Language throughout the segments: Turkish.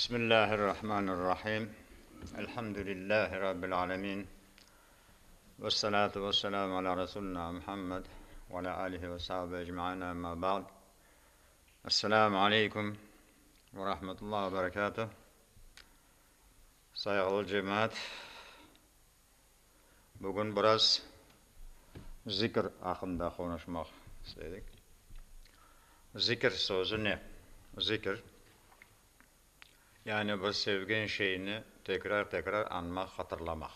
Bismillahirrahmanirrahim. Elhamdülillahi Rabbil alemin. Vessalatu vesselamu ala Resulina Muhammed ve ala alihi ve sahbihi ecma'in amma ba'd. Esselamu aleyküm ve rahmetullahi ve berekatuh. Saygılı cemaat, bugün biraz zikir hakkında konuşmak istedik. Zikir sözü ne? Zikir, yani bir sevgen şeyini tekrar anmak, hatırlamak.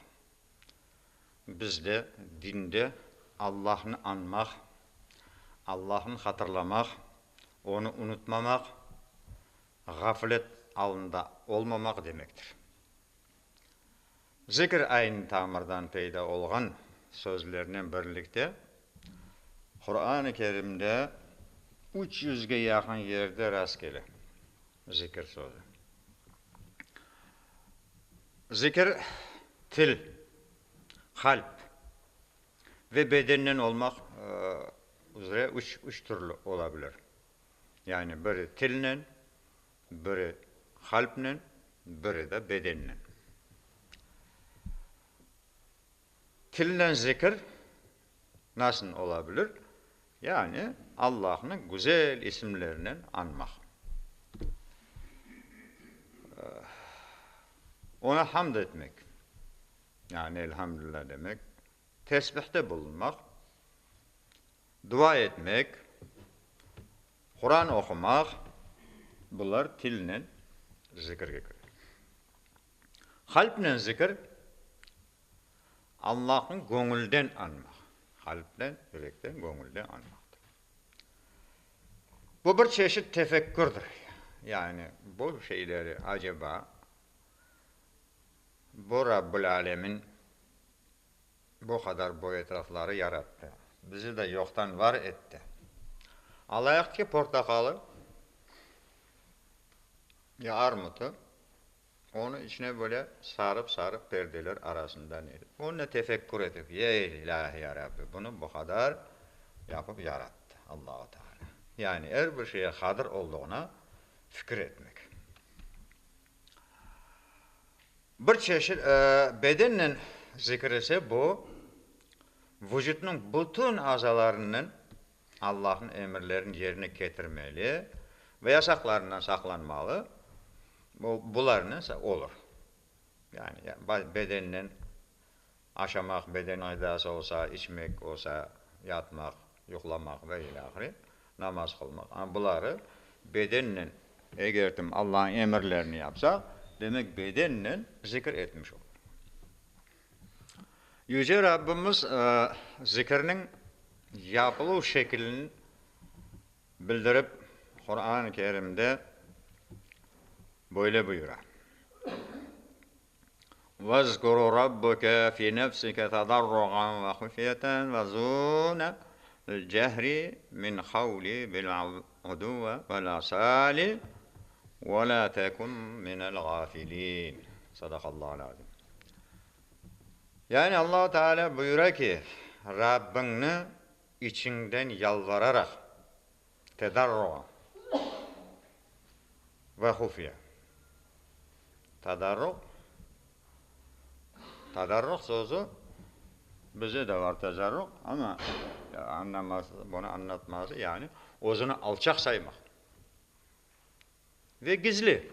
Bizde, dinde Allah'ını anmak, Allah'ını hatırlamak, onu unutmamak, gaflet alında olmamak demektir. Zikir aynı tamirdan peyda olgan sözlerinin birlikte Kur'an-ı Kerim'de 300'ge yakın yerde rast gelir zikir sözü. Zikir, til, kalp ve bedenden olmak üzere üç türlü olabilir. Yani biri tilnen, biri kalpnen, biri de bedenen. Tilnen zikir nasıl olabilir? Yani Allah'ın güzel isimlerinden anmak. Ona hamd etmek, yani elhamdülillah demek, tesbihte bulunmak, dua etmek, Kur'an okumak, bunlar tilnen zikir gelir. Kalple zikir, Allah'ın gönülden anmak. Kalpten, yürekten, gönülden anmaktır. Bu bir çeşit tefekkürdür. Yani bu şeyleri acaba bu Rabbül Alemin bu kadar bu etrafları yarattı. Bizi de yoktan var etti. Alayak ki portakalı ya armutu, onu içine böyle sarıp perdeler arasından edip, onu tefekkür edip, ya ilahi ya Rabbi, bunu bu kadar yapıp yarattı Allah-u Teala. Yani her bir şeye kadir olduğuna fikir etmek. Bir çeşit bedenle zikir ise bu, vücudun bütün azalarının Allah'ın emirlerini yerine getirmeli ve yasaklarından saklanmalı. Bularının olur. Yani bedenle aşamak, beden aydası olsa, içmek olsa, yatmak, yuklamak ve ilahiri, namaz kılmak. Ama bunları bedenle eğer Allah'ın emirlerini yapsak, demek bedenle zikir etmiş olur. Yüce Rabbimiz zikrinin yapılı şeklini bildirip Kur'an-ı Kerim'de böyle buyurar. وَاذْكُرُوا رَبَّكَ فِي نَفْسِكَ تَضَرُّعًا وَخُفْيَةً وَدُونَ الْجَهْرِ مِنْ قَوْلِ بِالْغُدُوِّ وَالْآصَالِ وَلَا تَكُنْ مِنَ الْغَافِلِينَ. Sadakallahu aleyhi. Yani Allah-u Teala buyuruyor ki, Rabbini içinden yalvararak, tedarru ve hufya. Tadarruk sözü bize de var tezarruk ama bunu anlatması yani özünü alçak saymak ve gizli.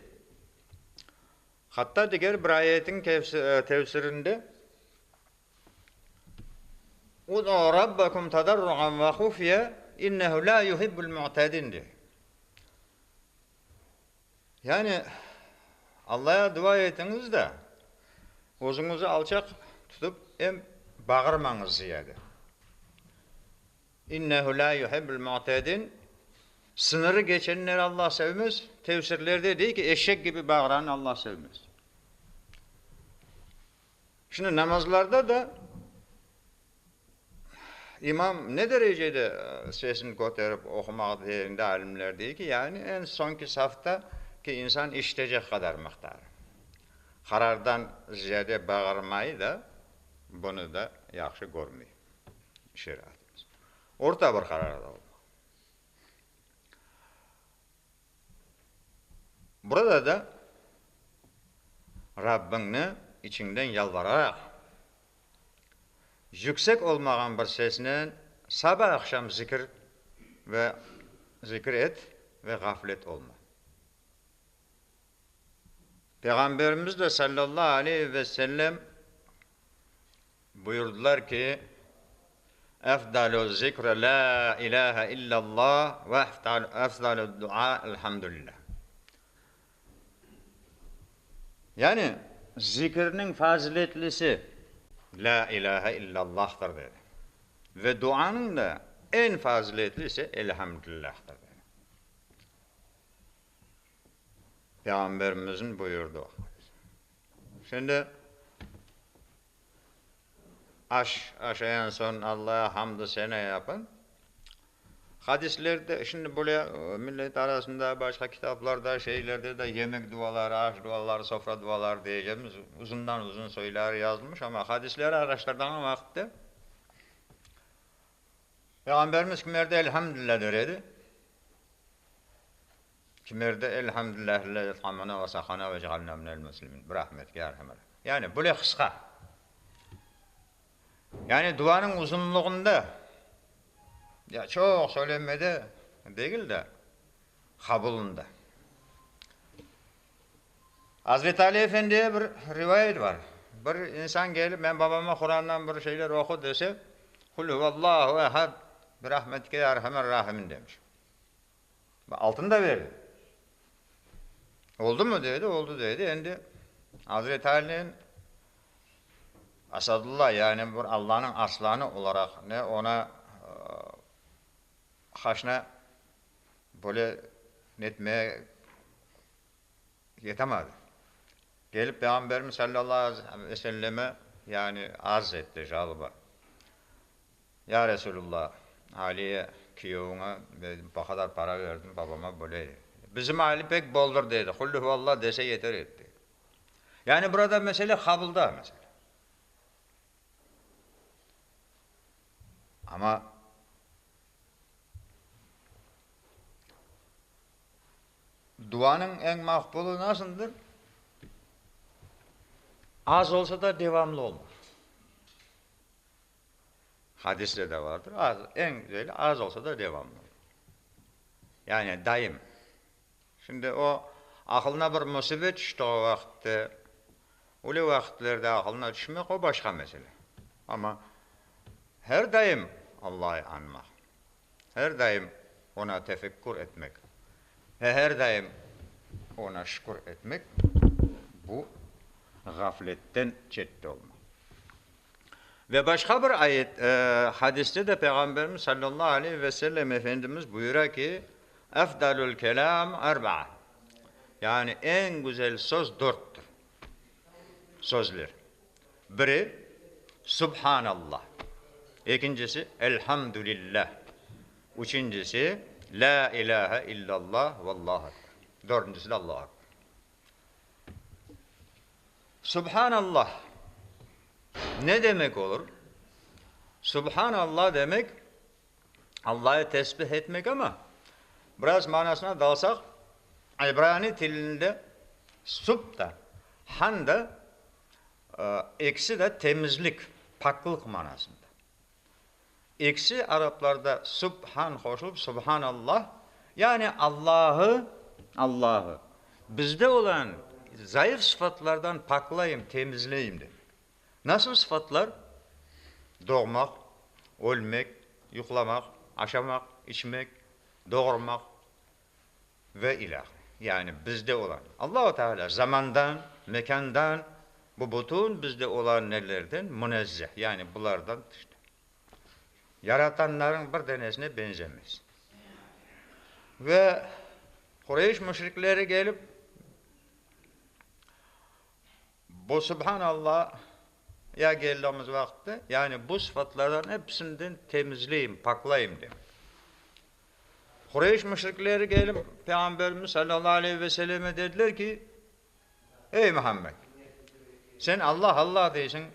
Hatta diğer bir ayetin tefsirinde "Ud'u rabbakum tadarruan ve hufya innehu la yuhibbul mu'tadin" diyor. Yani Allah'a dua etiniz de özünüzü alçak tutup hem bağırmanız ziyade. İnnehu la yuhibbul mu'tadin, sınırı geçenleri Allah sevmez. Tefsirlerde diyor ki eşek gibi bağıran Allah sevmez. Şimdi namazlarda da İmam ne derecede sesini kotarıp okumak değerinde alimler diyor ki yani en sonki safta ki insan işitecek kadar miktarı. Karardan ziyade bağırmayı da bunu da yaxşı görmüyor şeriatımız. Orta bir kararda olmak. Burada da Rabbini içinden yalvararak, yüksek olmayan bir sesle sabah akşam zikir et ve gaflet olma. Peygamberimiz de sallallahu aleyhi ve sellem buyurdular ki efdalu zikre la ilahe illallah ve efdalu dua elhamdülillah. Yani zikrinin faziletlisi la ilahe illallah'tır dedi. Ve duanın da en faziletlisi elhamdülillah'tır dedi. Peygamberimizin buyurduğu. Şimdi aşayan son Allah'a hamdü sena yapın. Hadislerde şimdi böyle millet arasında başka kitaplarda şeylerde de yemek duaları, aş duaları, sofra duaları diyeceğimiz uzundan uzun söyler yazılmış ama hadisleri araştırdığım vakitte Peygamberimiz kimerde elhamdülillah derdi. Kimerde elhamdülillah lillezî tamana ve sakana ve cealna minel muslimin. Birahmetke ya erhamer. Yani böyle kısa. Yani duanın uzunluğunda ya çok söylenmede değil de kabulunda. Hazreti Ali Efendi'ye bir rivayet var. Bir insan gelip ben babama Kur'an'dan bir şeyler oku dese Kul huvallahu ehad birahmetike ya erhamer rahimin demiş. Altını verdi. Oldu mu dedi, oldu dedi. Şimdi Hazreti Ali'nin Asadullah yani Allah'ın aslanı olarak ne ona haşna böyle netmeye yetemedi. Gelip Peygamberimiz sallallahu aleyhi ve selleme yani arz etti galiba. Ya Resulullah, Ali'ye, kiyovuna bu kadar para verdim babama böyle. Bizim Ali pek boldur dedi. Kullu vallah dese yeter etti. Yani burada mesele kabulda mesela. Ama duanın en makbulu nasıldır? Az olsa da devamlı olmak. Hadiste de vardır. En güzeli az olsa da devamlı. Yani daim. Şimdi o aklına bir musibet düştü o vakitte. Öyle vakitlerde aklına düşmek o başka mesele. Ama her daim Allah'ı anmak. Her daim ona tefekkür etmek. Her daim ona şükür etmek. Bu gafletten çetti olmak. Ve başka bir ayet, hadiste de Peygamberimiz sallallahu aleyhi ve sellem Efendimiz buyuruyor ki efdalul kelam erba'a. Yani en güzel söz dörttür. Sözler. Biri Subhanallah. İkincisi Elhamdülillah. Üçüncüsü La ilahe illallah vallahu ekber. Dördüncüsü de Allahu ekber. Subhanallah. Ne demek olur? Subhanallah demek Allah'ı tesbih etmek ama biraz manasına dalsak İbrani dilinde sub da han da eksi de temizlik, paklık manasında. Eksi Araplarda subhan koşulup subhanallah yani Allah'ı bizde olan zayıf sıfatlardan paklayayım, temizleyeyim demek. Nasıl sıfatlar? Doğmak, ölmek, yuklamak, aşamak, içmek, doğurmak ve ilah. Yani bizde olan. Allah-u Teala zamandan, mekandan, bu bütün bizde olan nelerden münezzeh. Yani bunlardan işte. Yaratanların bir tanesine benzemez. Ve Kureyş müşrikleri gelip bu Subhanallah ya geldiğimiz vakitte yani bu sıfatlardan hepsinden temizleyeyim, paklayayım demek. Kureyş müşrikleri gelip Peygamberimiz sallallahu aleyhi ve selleme dediler ki ey Muhammed sen Allah değilsin.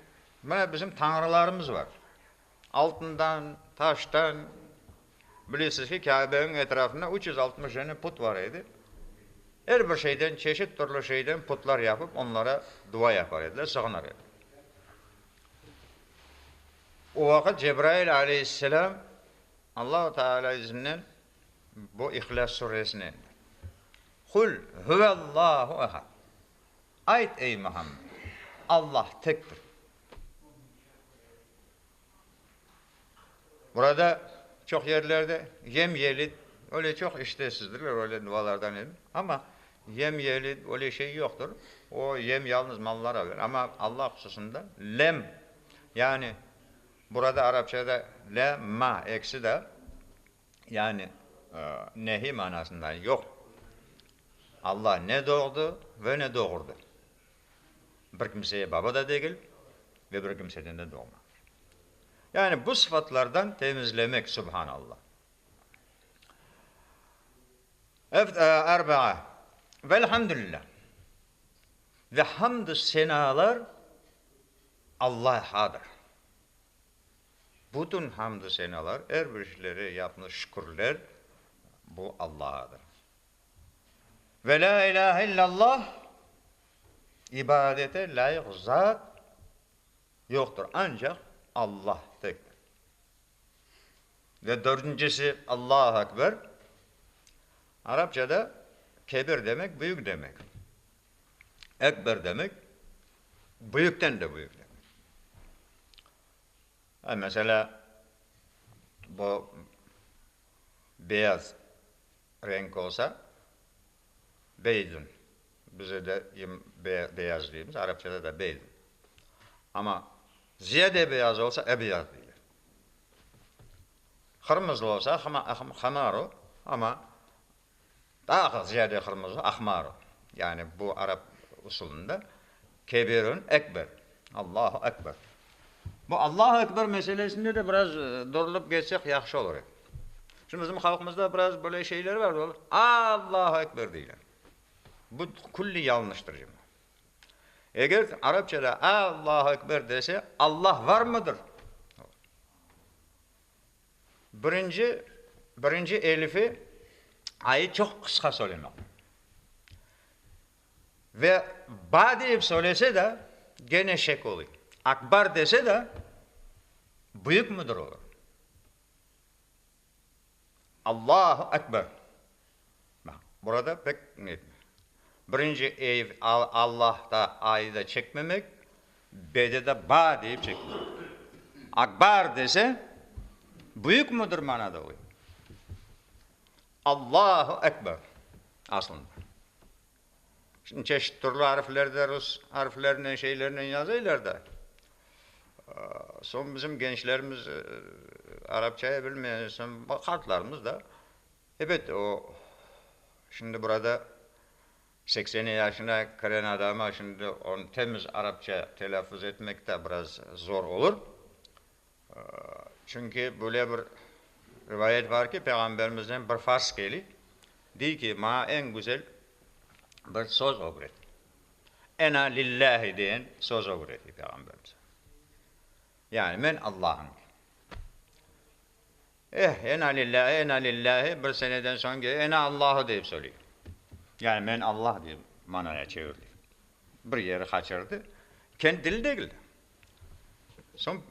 Bizim tanrılarımız var. Altından, taştan, bilirsiniz ki Kabe'nin etrafında 360 tane put var idi. Her bir şeyden, çeşit türlü şeyden putlar yapıp onlara dua yapar ediler, sığınar ediler. O vakit Cebrail aleyhisselam Allah-u Teala izniyle bu İhlas suresini Kul huvallahu ehad. Ayet ey Muhammed. Allah tektir. Burada çok yerlerde yem yelit öyle çok iştesizdirler öyle dualardan edin. Ama yem yelit öyle şey yoktur. O yem yalnız mallara verir. Ama Allah hususunda lem yani burada Arapçada le ma eksi de yani nehi manasında yok. Allah ne doğurdu ve ne doğurdu. Bir kimseye baba da değil ve bir kimseden de doğmaz. Yani bu sıfatlardan temizlemek subhanallah. Erba'a. Velhamdülillah. Ve hamd-ı senalar Allah'adır. Bütün hamd-ı senalar, her bir şeyleri yapmış şükürler bu Allah'adır. Ve la ilahe illallah ibadete layık zat yoktur. Ancak Allah tektir. Ve dördüncüsü Allahu Ekber. Arapçada kebir demek, büyük demek. Ekber demek, büyükten de büyük demek. Mesela bu beyaz renk olsa beydun. Bize de beyaz diyemiz, Arapçada da beydun. Ama ziyade beyaz olsa ebiyaz diyor. Kırmızı olsa hamaru ama daha ziyade kırmızı ahmaru. Yani bu Arap usulünde kebirun ekber. Allahu Ekber. Bu Allahu Ekber meselesinde de biraz durulup geçsek yaxşı olur. Şimdi bizim halkımızda biraz böyle şeyler var. Olur. Allahu Ekber diyorlar. Bu kulli yanlıştır. Eğer Arapçada Allahu Ekber dese Allah var mıdır? Birinci elifi ayı çok kısa söylemek. Ve ba deyip söylese de gene şek oluyor. Akbar dese de büyük müdür olur? Allahu Ekber. Burada pek net. Birinci ev Allah'ta ayı da çekmemek, B'de de ba deyip çekmemek. Akbar dese büyük müdür manada oluyor. Allahu Ekber aslında. Şimdi çeşitli türlü harflerde Rus harflerine şeylerine yazıyorlar da. Son bizim gençlerimiz Arapçayı bilmeyen kartlarımız da evet o şimdi burada 80 yaşına giren adama şimdi onu temiz Arapça telaffuz etmek de biraz zor olur. Çünkü böyle bir rivayet var ki Peygamberimizden bir fars geliyor. Diyor ki bana en güzel bir söz öğret. Ena lillahi diyen söz öğretiyor Peygamberimiz. Yani ben Allah'ım. Ena lillahi bir seneden sonra ena Allah'ı deyip söylüyor. Yani ben Allah diye manaya çevirdi. Bir yeri kaçırdı. Kendi dili değildi. Son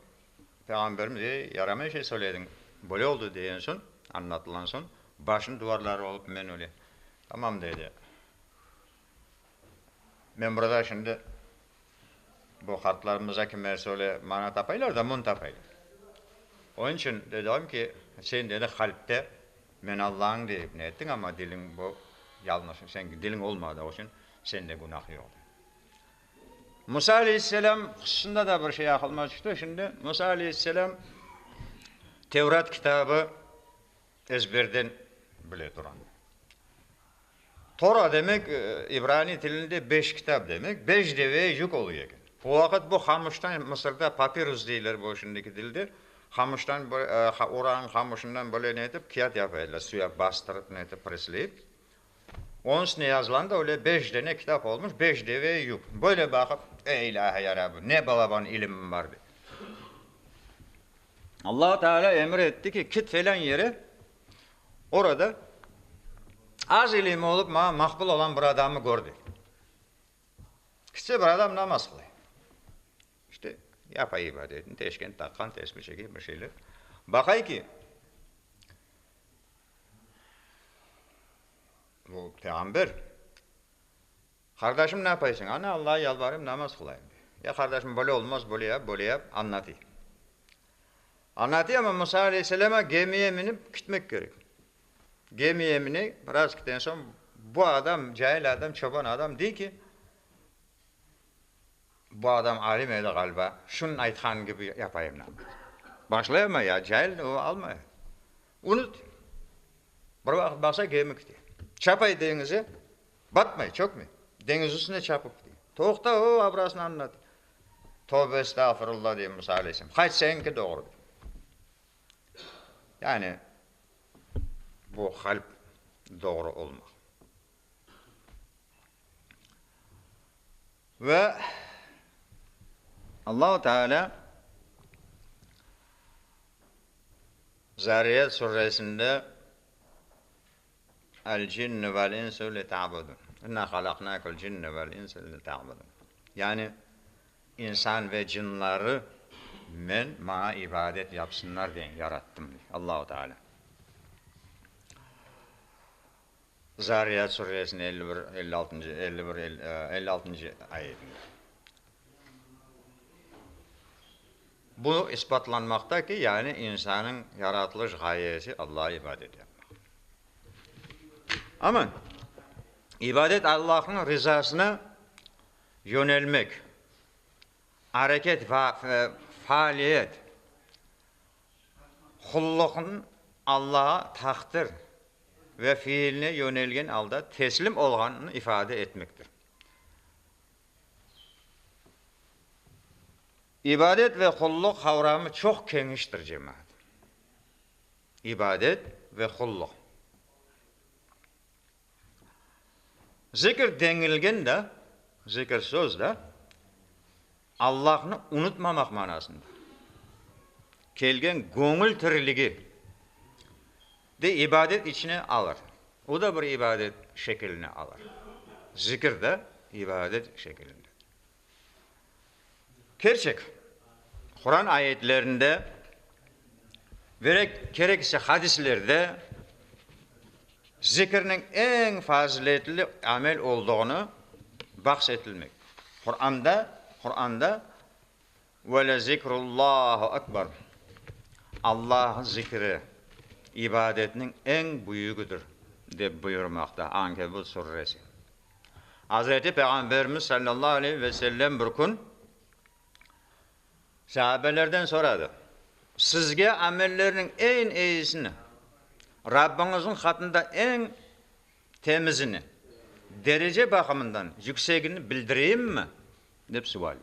Peygamberimiz yarama şey söyledin. Böyle oldu diyen son, anlatılan son, başın duvarları olup ben öyle. Tamam dedi. Ben burada şimdi bu kartlarımıza kimler söyle mana tapaylar da mun tapaylar. Onun için dedim ki sen dedi kalpte ben Allah'ın deyip ne ettin ama dilin bu yanlış. Sen dilin olmadı o için sende günah yok. Musa Aleyhisselam hususunda da bir şey aklıma çıktı. Şimdi Musa Aleyhisselam Tevrat kitabı ezberden bile duran. Tora demek İbrani dilinde 5 kitap demek. 5 deveye yük oluyor. O vakit bu hamıştan Mısır'da papirus deyirler bu şimdiki dilde. Hamıştan oranın hamışından böyle ne edip kağıt yapıyorlar. Suya bastırıp ne edip presleyip. Onun üstüne yazılan da öyle 5 tane kitap olmuş. 5 deveye yük. Böyle bakıp ey ilahe ya Rabbi ne balaban ilimim vardı. Allah Teala emretti ki git falan yere orada Az ilimi olup makbul olan bir adamı gördü. Küçük bir adam namaz kılıyor. İşte yapay ibadetini, teşkent takkan, tesbih çekip bir şeyler. Bakay ki bu peygamber, kardeşim ne yapıyorsun? Ana Allah'a yalvarayım namaz kılayım diyor. Ya kardeşim böyle olmaz, böyle yap, anlatayım. Anlatıyor ama Musa Aleyhisselam'a gemiye binip gitmek gerek. Gemiye binip biraz gittikten sonra bu adam, cahil adam, çoban adam değil ki bu adam alim eli galiba, şunun aytkan gibi yapayım namaz. Başlayama ya, cahil o alma. Unut. Bir vakit baksa gemi gidiyor. Çapay denize, batmay, çok mu? Deniz üstüne çapıp diyor. Toğda o abrasını anlat. Tövbe estağfurullah diye Musa Aleyhisselam. Kaç seninki doğru. Yani bu kalp doğru olmak. Ve Allah-u Teala Zariyat suresinde El-cinne vel-insu li-ta'budun. İnna halaknâkel cinne vel-insu li-ta'budun. Yani insan ve cinleri men bana ibadet yapsınlar diye yarattım diyor Allah-u Teala. Zariyat suresinin 56. ayetinde. Bu ispatlanmakta ki yani insanın yaratılış gayesi Allah'a ibadet yapmak. Ama ibadet Allah'ın rızasına yönelmek, hareket ve faaliyet, kullukun Allah'a takdir ve fiiline yönelgen alda teslim olganını ifade etmektir. İbadet ve kulluk kavramı çok geniştir cemaat. İbadet ve kulluk. Zikir denilgen de, zikir söz de Allah'ını unutmamak manasında. Kelgen gönül tiriligi de ibadet içine alır. O da bir ibadet şeklini alır. Zikir de ibadet şeklinde. Gerçek, Kur'an ayetlerinde ve gerekse hadislerde zikrinin en faziletli amel olduğunu bahsedilmek. Kur'an'da ve le zikrullahu ekber. Allah'ın zikri ibadetinin en büyüğüdür diye buyurmakta Ankebut suresi. Hazreti Peygamberimiz sallallahu aleyhi ve sellem bir gün sahabelerden soradı. Sizge amellerinin en iyisini, Rabbinizin katında en temizini, derece bakımından yükseğini bildireyim mi? Hep sual verdi.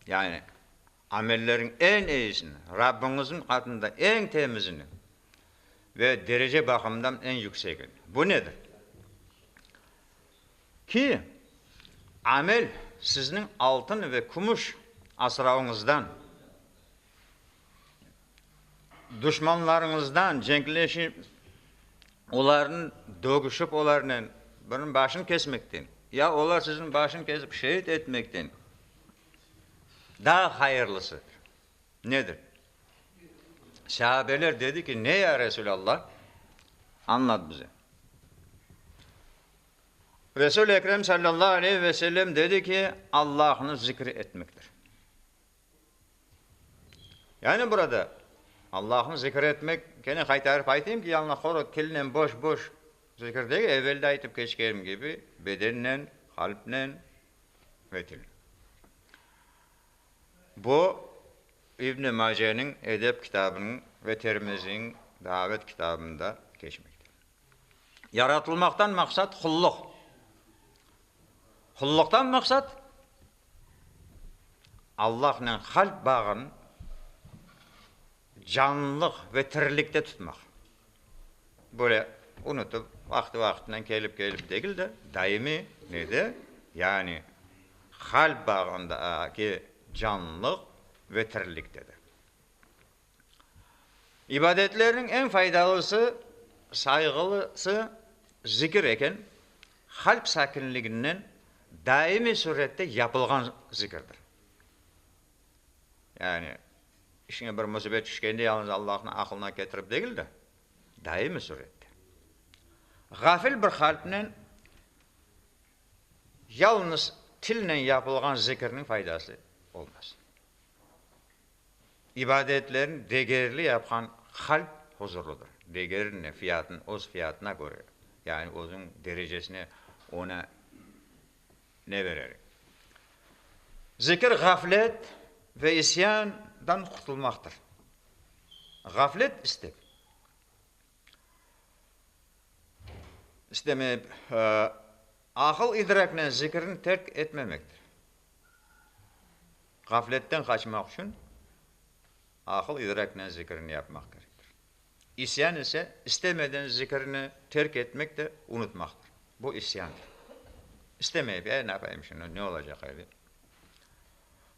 Yani amellerin en iyisini, Rabbinizin katında en temizini ve derece bakımından en yükseğini. Bu nedir? Ki amel sizin altın ve kumuş asrağınızdan, düşmanlarınızdan cenkleşip, onların dövüşüp onların bunun başını kesmekten, ya onlar sizin başını kesip şehit etmekten daha hayırlısı nedir? Sahabeler dedi ki, ne ya Resulallah? Anlat bize. Resul-i Ekrem sallallahu aleyhi ve sellem dedi ki, Allah'ını zikri etmektir. Yani burada Allah'ını zikir etmek, gene kaytarıp aytayım ki, yalnız koruk, kelinen boş zikir değil, evvelde aytıp geçkerim gibi, bedenle, kalple ve dil. Bu, İbn-i Mace'nin edep kitabının ve Tirmizi'nin davet kitabında geçmektir. Yaratılmaktan maksat kulluk. Kulluktan maksat Allah'la kalp bağını canlılık ve tirilikte tutmak. Böyle unutup vaktinden gelip değil de daimi neydi? Yani kalp bağındaki canlılık ve tiriliktedir. İbadetlerin en faydalısı, saygılısı zikir eken kalp sakinliginden daimi surette yapılgan zikirdir. Yani işine bir musibet düşkende yalnız Allah'ın aklına getirip değil de daimi surette. Gafil bir kalpten yalnız tillen yapılgan zikirinin faydası olmaz. İbadetlerin degerli yapan kalp huzurludur. Degerin öz fiyatına göre. Yani onun derecesine ona ne verir? Zikir gaflet ve isyandan kurtulmaktır. Gaflet istemeyip akıl idrakla zikrini terk etmemektir. Gafletten kaçmak için akıl idrakla zikrini yapmak gerektir. İsyan ise istemeden zikrini terk etmek de unutmaktır. Bu isyandır. İstemeyip ne yapayım şimdi, ne olacak öyle?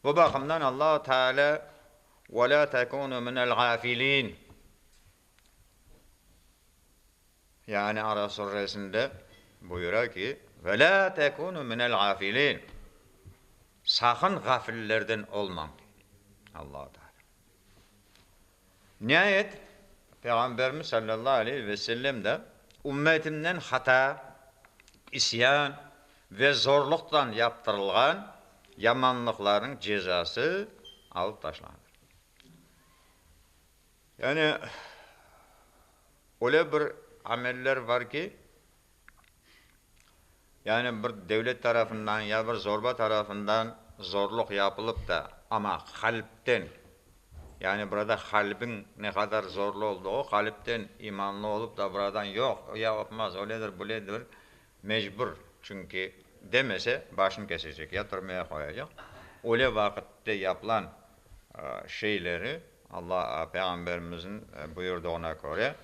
Bu bakımdan Allah Teala وَلَا تَكُونُوا مِنَ الْغَافِلِينَ yani Ara suresinde buyuruyor ki وَلَا تَكُونُوا مِنَ الْغَافِلِينَ sakın gafillerden olmam. Allah Teala. Nihayet Peygamberimiz sallallahu aleyhi ve sellem de ümmetimden hata, isyan ve zorluktan yaptırılgan yamanlıkların cezası alıp taşlanır. Yani öyle bir ameller var ki yani bir devlet tarafından ya bir zorba tarafından zorluk yapılıp da ama kalpten yani burada kalbin ne kadar zorlu olduğu kalpten imanlı olup da buradan yok yapmaz öyledir böyledir mecbur çünkü demese başını kesecek yatırmaya koyacak. Öyle vakitte yapılan şeyleri Allah Peygamberimizin buyurduğuna göre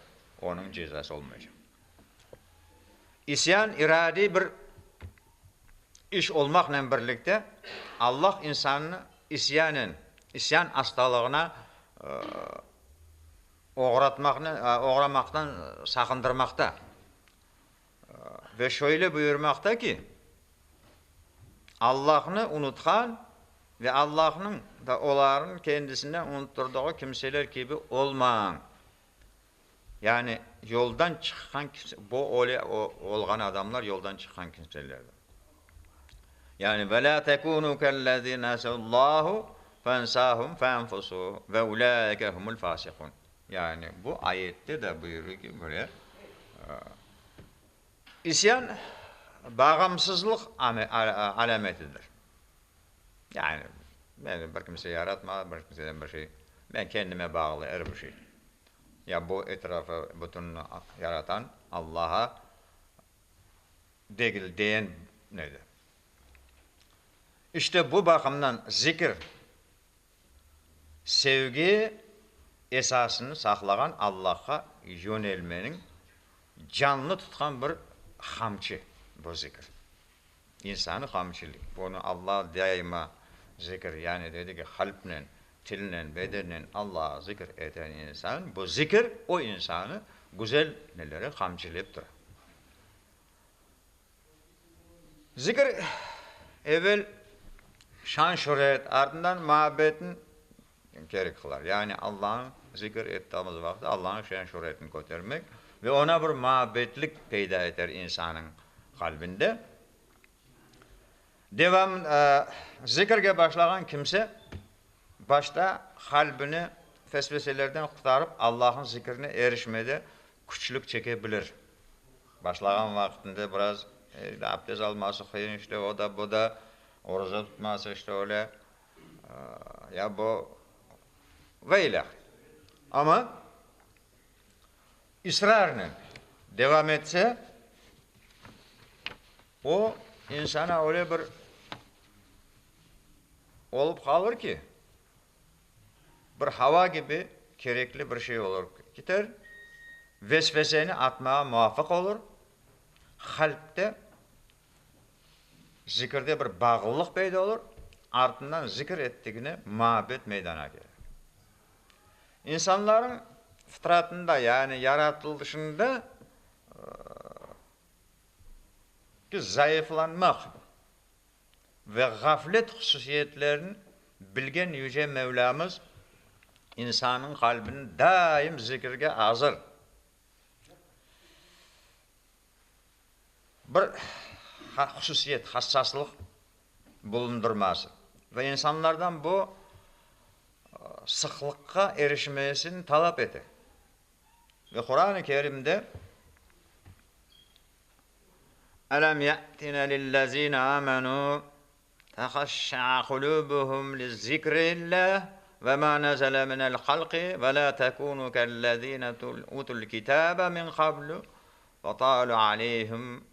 onun cezası olmayacak. İsyan iradi bir iş olmakla birlikte Allah insanı isyan hastalığına uğramaktan sakındırmakta. Ve şöyle buyurmakta ki Allah'ını unutkan ve Allah'ın da onların kendisinden unutturduğu kimseler gibi olmayın. Yani yoldan çıkan bu öyle olgan adamlar yoldan çıkan kimselerdir. Yani ve la tekunu kellezî nesallâhu fensâhum fenfusû ve ulâike humul fâsikûn. Yani bu ayette de buyuruyor ki böyle isyan bağımsızlık alametidir. Yani ben bir kimse yaratma, bir kimseden bir şey. Ben kendime bağlı her bir şey. Ya bu etrafı bütün yaratan Allah'a değil diyen nedir? İşte bu bakımdan zikir sevgi esasını saklayan Allah'a yönelmenin canlı tutan bir hamçı bu zikir. İnsanı hamçılık. Bunu Allah daima zikir yani dedi ki kalple, tillen, bedenen Allah'a zikir eden insan bu zikir o insanı güzel nelere hamçılıptır. Zikir evvel şan şöhret ardından muhabbetin gerek kılar. Yani Allah'ın zikir ettiğimiz vakti Allah'ın şan şöhretini götürmek ve ona bir muhabbetlik peyda eder insanın kalbinde. Devam zikirge başlayan kimse başta kalbini fesveselerden kurtarıp Allah'ın zikrine erişmede güçlük çekebilir. Başlayan vaktinde biraz abdest alması kıyın işte o da bu da oruza tutması işte öyle ya bu böyle. Ama ısrarla devam etse o insana öyle bir olup kalır ki bir hava gibi gerekli bir şey olur. Gider vesveseni atmaya muvaffak olur. Kalpte zikirde bir bağlılık peyda olur. Ardından zikir ettiğine muhabbet meydana gelir. İnsanların fıtratında yani yaratılışında ki zayıflanmak ve gaflet hususiyetlerini bilgen Yüce Mevlamız insanın kalbini daim zikirge hazır. Bir hususiyet, hassaslık bulundurması ve insanlardan bu sıklıkka erişmesini talep eder. Ve Kur'an-ı Kerim'de Elem ya'tina lillezine amenu tehaşşa'a kulubuhum lizzikrillah ve ma nezele minel halqi ve la tekunu kellezine utul kitabe min qablu ve talu aleyhim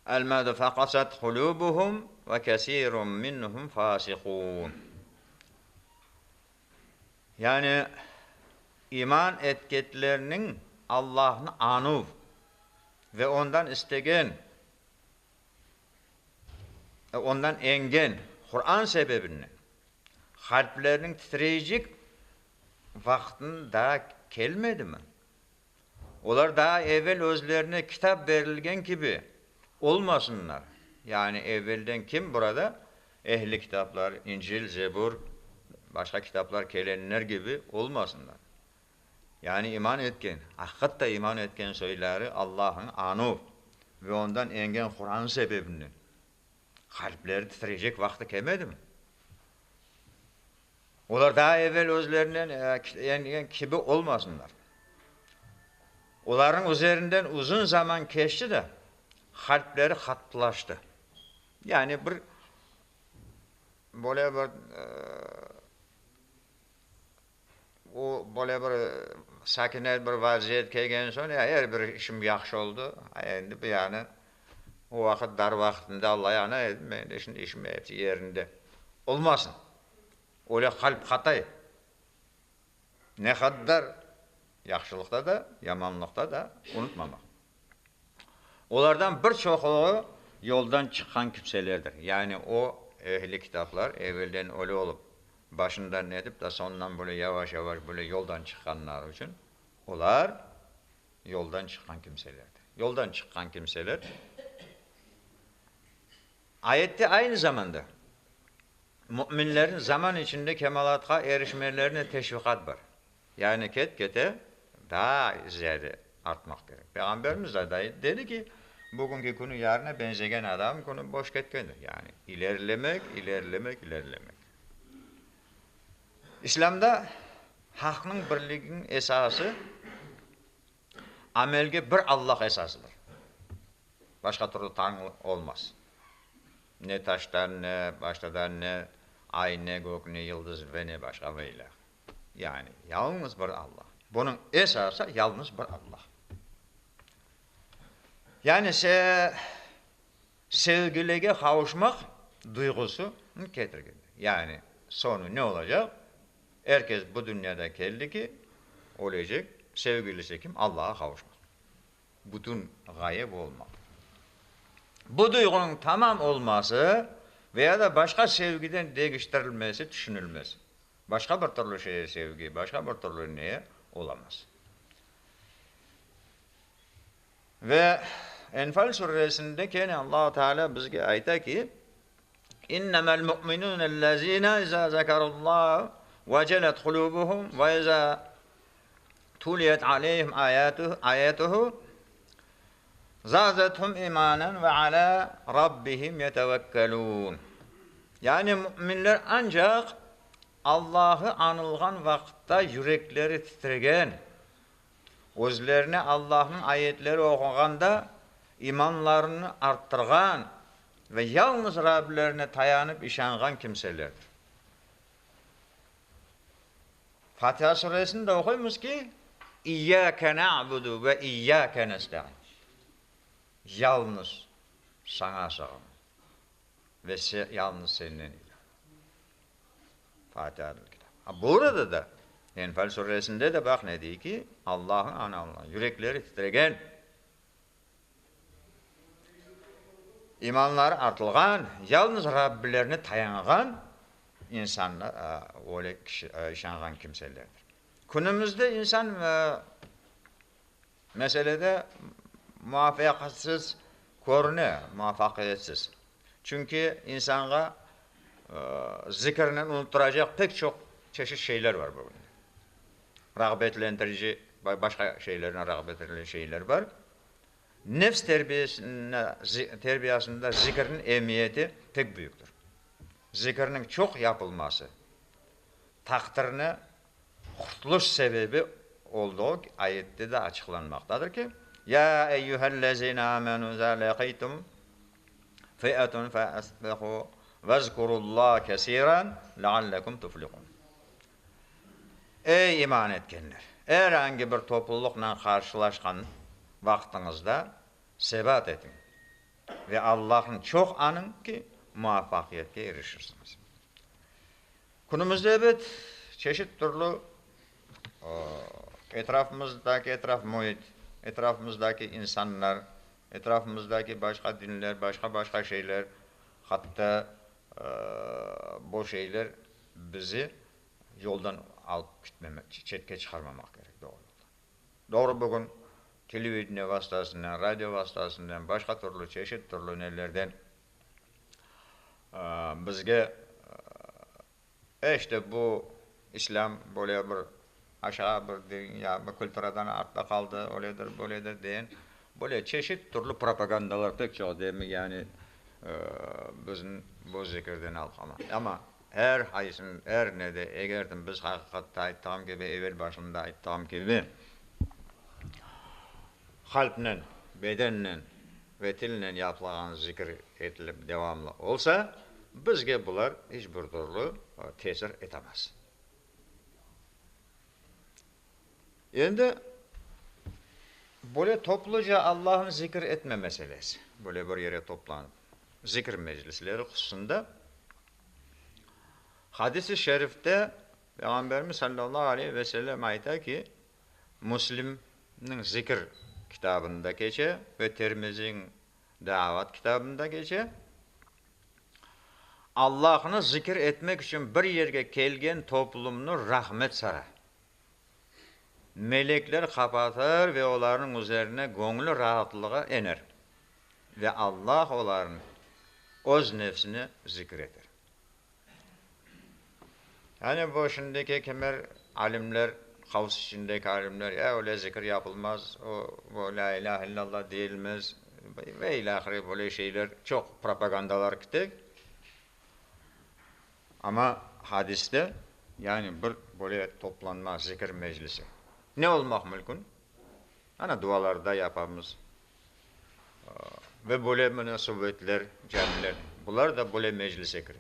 el-madu faqasat kulubuhum ve kesirun minhum fasikun. Yani iman etketlerinin Allah'ın anıv ve ondan istegen, ondan engen Kur'an sebebinden kalplerinin titreyecek vaktin daha gelmedi mi? Onlar daha evvel özlerine kitap verilgen gibi olmasınlar. Yani evvelden kim burada? Ehli kitaplar, İncil, Zebur, başka kitaplar gelenler gibi olmasınlar. Yani iman etken, hakikaten iman etken söyleri Allah'ın anı ve ondan engen Kur'an sebebinden kalpleri titreyecek vakti gelmedi mi? Onlar daha evvel özlerinden engen gibi olmasınlar. Onların üzerinden uzun zaman geçti de kalpleri katlaştı. Yani bir böyle bir o böyle bir sakinet bir vaziyet kelgen sonra her bir işim yaxşı oldu. Endi bu yani o vakit dar vaktinde Allah yana ben şimdi işim hepsi yerinde. Olmasın. Öyle kalp katay. Ne kadar yaxşılıkta da, yamanlıkta da unutmamak. Onlardan birçoğu yoldan çıkan kimselerdir. Yani o ehli kitaplar evvelden öyle olup başından edip de sondan böyle yavaş yavaş böyle yoldan çıkanlar için onlar yoldan çıkan kimselerdir. Yoldan çıkan kimseler ayette aynı zamanda müminlerin zaman içinde kemalatka erişmelerine teşvikat var. Yani kete daha ziyade artmak gerek. Peygamberimiz de dedi ki bugünkü günü yarına benzegen adam günü boş ketkendir. Yani ilerlemek. İslam'da hakkın birliğinin esası amelge bir Allah esasıdır. Başka türlü tanrı olmaz. Ne taştan, ne başladan, ne ay, ne gök, ne yıldız ve ne başka böyle. Yani yalnız bir Allah. Bunun esası yalnız bir Allah. Yani sevgiliye kavuşmak duygusu getirgen. Yani sonu ne olacak? Herkes bu dünyada geldi ki olacak. Sevgilisi kim? Allah'a kavuşmak. Bütün gaye bu olmak. Bu duygunun tamam olması veya da başka sevgiden değiştirilmesi, düşünülmesi. Başka bir türlü şeye sevgi, başka bir türlü neye olamaz. Ve Enfal suresinde gene Allah Teala bizge ayta ki innemel mu'minûnellezîne izâ zekerallâhu vecelet kulûbuhum ve izâ tuliyet aleyhim ayatuhu zâzethum imanen ve alâ rabbihim yetevekkelûn. Yani müminler ancak Allah'ı anılgan vakitte yürekleri titregen, özlerine Allah'ın ayetleri okuganda imanlarını arttırgan ve yalnız Rablerine tayanıp işangan kimselerdir. Fatiha suresinde okuymuş ki İyyâke na'budu ve iyyâke nesta'in. Yalnız sana sığınırız ve yalnız seninle ilah. Fatiha'dır kitap. Burada da Enfal suresinde de bak ne diyor ki Allah'ın anamla yürekleri titregen, imanları artılgan, yalnız Rabbilerine tayangan insanlar öyle işangan kimselerdir. Günümüzde insan meselede muvaffakatsız Korne, muvaffakiyetsiz. Çünkü insana zikrinden unutturacak pek çok çeşit şeyler var bugün. Rağbetlendirici, başka şeylerine rağbetlendirici şeyler var. Nefs terbiyesinde zikrin emniyeti pek büyüktür. Zikrinin çok yapılması, takdirine kurtuluş sebebi olduğu ayette de açıklanmaktadır ki Ya eyyühellezine amenu za laqaytum fi'atun fa'asbihu vezkurullaha kesiren leallekum tuflihun. Ey iman etkenler! Herhangi bir toplulukla karşılaşkan vaktinizde sebat edin. Ve Allah'ın çok anın ki muvaffakiyete erişirsiniz. Günümüzde evet çeşit türlü etrafımızdaki muhit, etrafımızdaki insanlar, etrafımızdaki başka dinler, başka şeyler, hatta bu şeyler bizi yoldan alıp gitmemek, çetke çıkarmamak gerek doğru. Doğru bugün televizyon vasıtasından, radyo vasıtasından, başka türlü çeşit türlü nelerden bizge işte bu İslam böyle bir aşağı bir dünya, bir kültürden artta kaldı, öyledir, böyledir diyen böyle çeşit türlü propagandalar pek çok değil mi? Yani bizim bu zikirden alkama. Ama her haysın, her ne de eğerdim biz hakikatte ayttığım gibi, evvel başında ayttığım gibi kalple, bedenle ve tille yapılan zikir edilip devamlı olsa bizge bular hiçbir türlü tesir etemez. Endi böyle topluca Allah'ın zikir etme meselesi. Böyle bir yere toplanıp zikir meclisleri hususunda hadis-i şerifte Peygamberimiz sallallahu aleyhi ve sellem ayta ki Müslim'nin zikir kitabında geçe ve Tirmizi'nin davat kitabında geçe Allah'ını zikir etmek için bir yerge kelgen toplumunu rahmet sarar. Melekler kapatır ve onların üzerine gönlü rahatlığa ener. Ve Allah onların öz nefsini zikreder. Yani bu şimdiki kemer alimler, havuz içindeki alimler, ya öyle zikir yapılmaz, o la ilahe illallah değilmez ve ilahiri böyle şeyler çok propagandalar gittik. Ama hadiste yani bir böyle toplanma zikir meclisi. Ne olmak mümkün? Ana dualarda yapamız. Ve böyle münasebetler, camiler, bunlar da böyle meclise girer.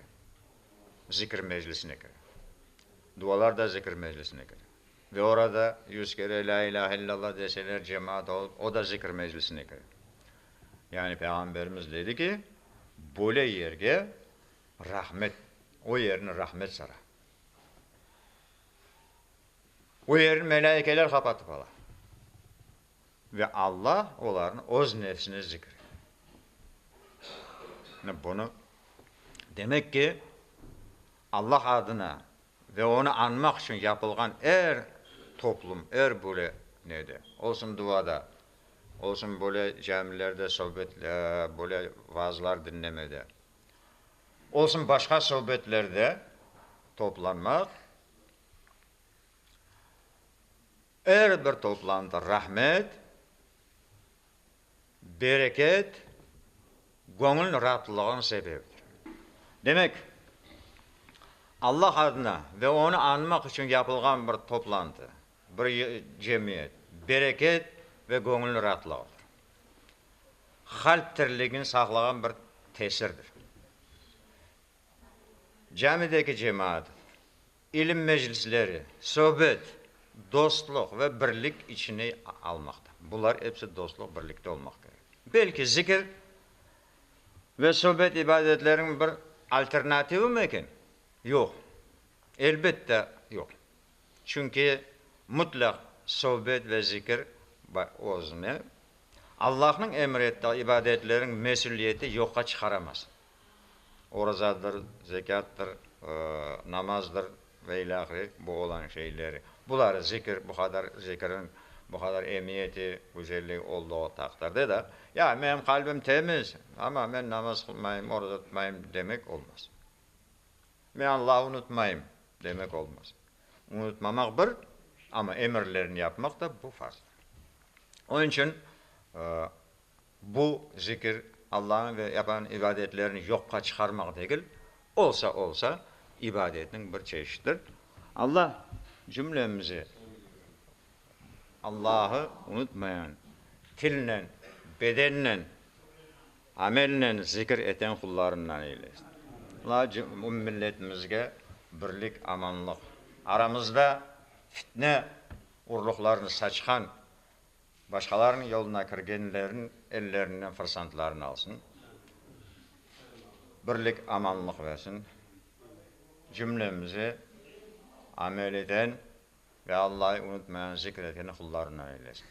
Zikir meclisine girer. Dualar da zikir meclisine girer. Ve orada 100 kere la ilahe illallah deseler cemaat olup, o da zikir meclisine girer. Yani Peygamberimiz dedi ki, böyle yerge rahmet, o yerini rahmet sarar. O yerini melaikeler kapatıp alır. Ve Allah onların öz nefsini zikir. Bunu demek ki Allah adına ve onu anmak için yapılgan toplum, böyle neydi? Olsun duada, olsun böyle camilerde sohbetler, böyle vaazlar dinlemede, olsun başka sohbetlerde toplanmak, bir toplantı rahmet, bereket, gönül rahatlığının sebebidir. Demek Allah adına ve onu anmak için yapılgan bir toplantı, bir cemiyet, bereket ve gönül rahatlığıdır. Kalp tirliğini saklayan bir tesirdir. Camideki cemaat, ilim meclisleri, sohbet, dostluk ve birlik içine almakta. Bunlar hepsi dostluk, birlikte olmak gerek. Belki zikir ve sohbet ibadetlerin bir alternatifi mi? Yok. Elbette yok. Çünkü mutlak sohbet ve zikir özüne Allah'ın emrettiği ibadetlerin mesuliyeti yoka çıkaramaz. Oruzadır, zekattır, namazdır ve ilahiri bu olan şeyleri. Bunları zikir, bu kadar zikirin bu kadar emniyeti, güzellik olduğu takdirde de ya benim kalbim temiz ama ben namaz kılmayayım, oruç tutmayayım demek olmaz. Ben Allah'ı unutmayayım demek olmaz. Unutmamak bir ama emirlerini yapmak da bu farz. Onun için bu zikir Allah'ın ve yapan ibadetlerini yokka çıkarmak değil, olsa ibadetin bir çeşididir. Allah cümlemizi Allah'ı unutmayan, tillen, bedenle, amelle zikir eten kullarından eylesin. Allah milletimizge birlik, amanlık, aramızda fitne urluklarını saçkan, başkalarının yoluna kirgenlerin ellerinden fırsatlarını alsın. Birlik, amanlık versin. Cümlemizi amel eden ve Allah'ı unutmayan, zikreden kullarından eylesin.